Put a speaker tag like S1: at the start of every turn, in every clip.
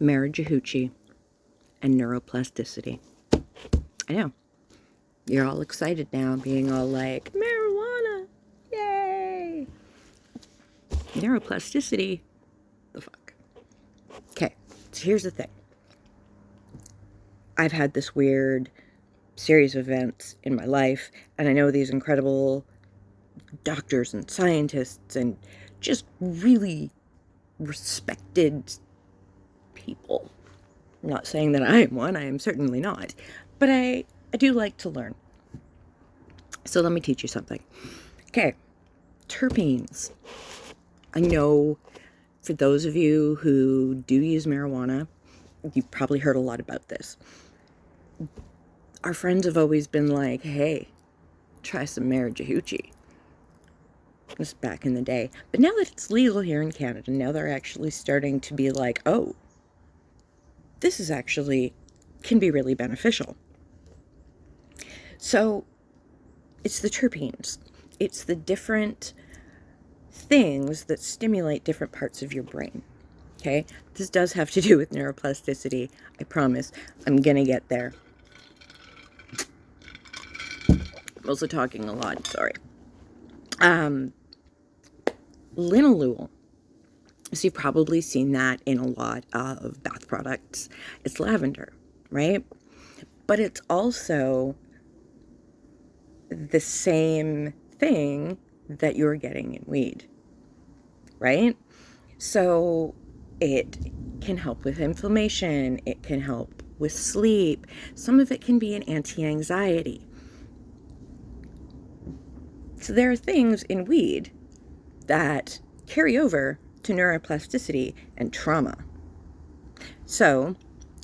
S1: Marijahoochie and neuroplasticity. I know. You're all excited now, being all like, marijuana! Yay! Neuroplasticity? The fuck? Okay, so here's the thing. I've had this weird series of events in my life, and I know these incredible doctors and scientists and just really respected people. I'm not saying that I am one, I am certainly not, but I do like to learn. So let me teach you something. Okay, terpenes. I know for those of you who do use marijuana, you've probably heard a lot about this. Our friends have always been like, hey, try some Marijahoochie. This is back in the day. But now that it's legal here in Canada, now they're actually starting to be like, oh, this is actually can be really beneficial. So it's the terpenes. It's the different things that stimulate different parts of your brain. Okay? This does have to do with neuroplasticity. I promise. I'm going to get there. I'm also talking a lot. Sorry. Linalool. So you've probably seen that in a lot of bath products. It's lavender, right? But it's also the same thing that you're getting in weed, right? So it can help with inflammation. It can help with sleep. Some of it can be an anti-anxiety. So there are things in weed that carry over to neuroplasticity and trauma. So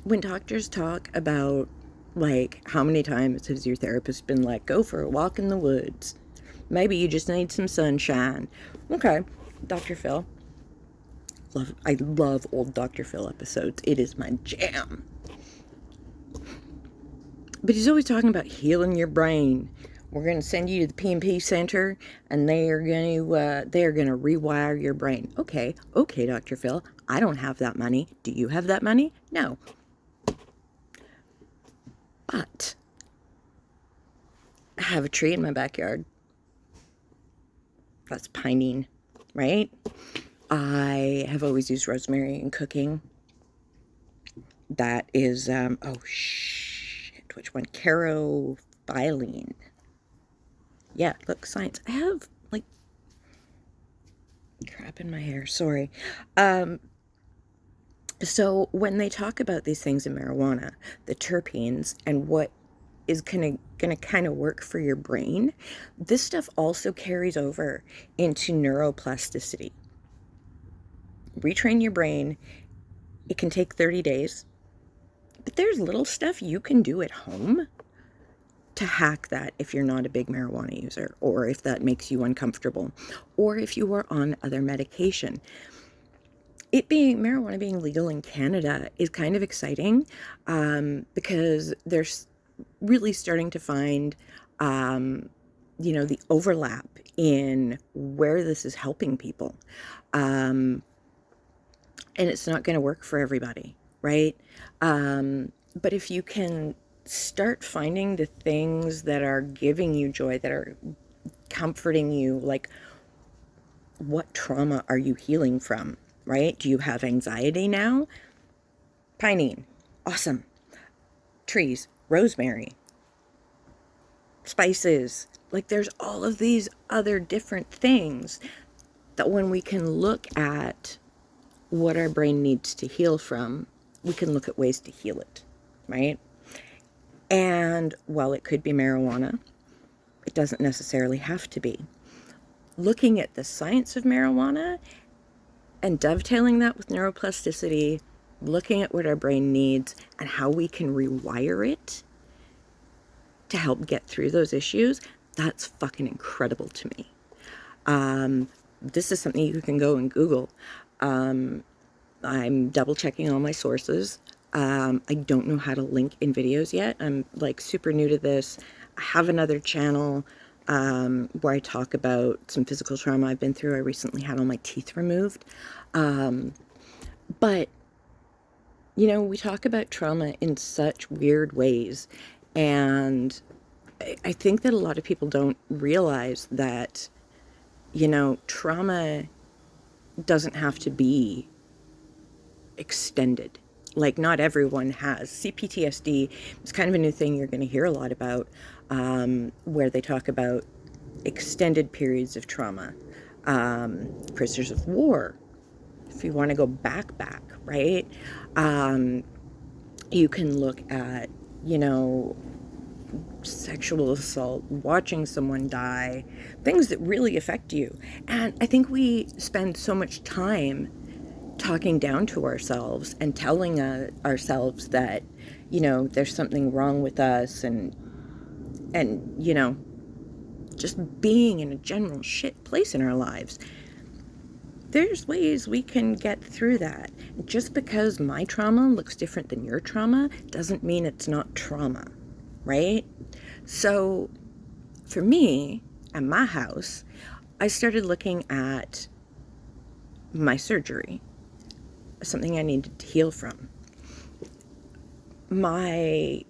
S1: when doctors talk about, like, how many times has your therapist been like, go for a walk in the woods? Maybe you just need some sunshine. Okay, Dr. Phil. I love old Dr. Phil episodes. It is my jam. But he's always talking about healing your brain. We're going to send you to the P&P center, and they are going to rewire your brain. Okay, Dr. Phil. I don't have that money. Do you have that money? No. But I have a tree in my backyard. That's pinene, right? I have always used rosemary in cooking. That is, which one? Carophyllene. Yeah, look, science. I have, like, crap in my hair. Sorry. So when they talk about these things in marijuana, the terpenes and what is gonna kind of work for your brain, this stuff also carries over into neuroplasticity. Retrain your brain. It can take 30 days. But there's little stuff you can do at home to hack that if you're not a big marijuana user, or if that makes you uncomfortable, or if you are on other medication. Marijuana being legal in Canada is kind of exciting, because they're really starting to find, the overlap in where this is helping people. And it's not going to work for everybody, right? But if you can start finding the things that are giving you joy, that are comforting you, like, what trauma are you healing from, right? Do you have anxiety now? Pinene, awesome. Trees, rosemary, spices. Like, there's all of these other different things that when we can look at what our brain needs to heal from, we can look at ways to heal it, right? And while it could be marijuana, it doesn't necessarily have to be. Looking at the science of marijuana and dovetailing that with neuroplasticity, looking at what our brain needs and how we can rewire it to help get through those issues, that's fucking incredible to me. This is something you can go and Google. I'm double checking all my sources. I don't know how to link in videos yet. I'm, like, super new to this. I have another channel where I talk about some physical trauma I've been through. I recently had all my teeth removed. But You know, we talk about trauma in such weird ways, and I think that a lot of people don't realize that, you know, trauma doesn't have to be extended. Like, not everyone has. CPTSD is kind of a new thing you're going to hear a lot about, where they talk about extended periods of trauma. Prisoners of war, if you want to go back, right? You can look at, you know, sexual assault, watching someone die, things that really affect you. And I think we spend so much time talking down to ourselves and telling ourselves that, you know, there's something wrong with us, and you know, just being in a general shit place in our lives. There's ways we can get through that. Just because my trauma looks different than your trauma doesn't mean it's not trauma, right? So for me, at my house, I started looking at my surgery, something I needed to heal from. My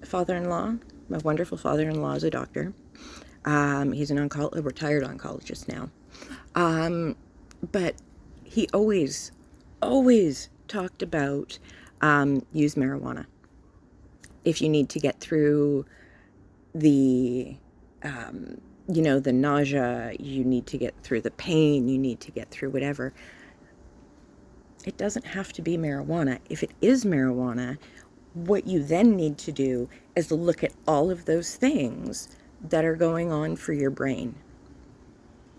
S1: father-in-law, my wonderful father-in-law, is a doctor. He's a retired oncologist now. But he always talked about use marijuana if you need to get through the, you know, the nausea, you need to get through the pain, you need to get through whatever. It doesn't have to be marijuana. If it is marijuana, what you then need to do is look at all of those things that are going on for your brain.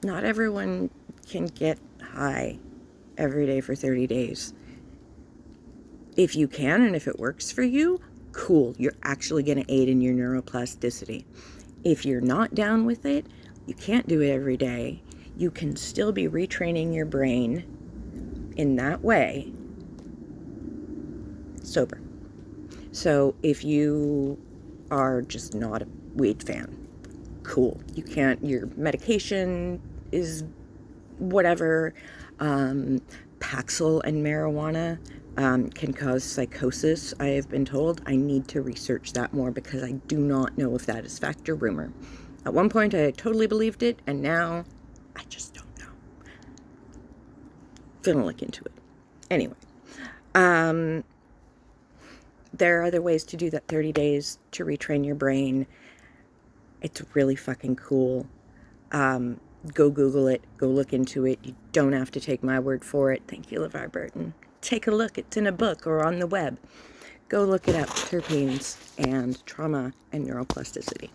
S1: Not everyone can get high every day for 30 days. If you can, and if it works for you, cool. You're actually going to aid in your neuroplasticity. If you're not down with it, you can't do it every day. You can still be retraining your brain in that way, sober. So if you are just not a weed fan, cool. You can't, your medication is whatever. Paxil and marijuana can cause psychosis, I have been told. I need to research that more because I do not know if that is fact or rumor. At one point I totally believed it, and now I just don't know. Gonna look into it. Anyway, there are other ways to do that 30 days to retrain your brain. It's really fucking cool. Go Google it. Go look into it. You don't have to take my word for it. Thank you, LeVar Burton. Take a look. It's in a book or on the web. Go look it up. Terpenes and trauma and neuroplasticity.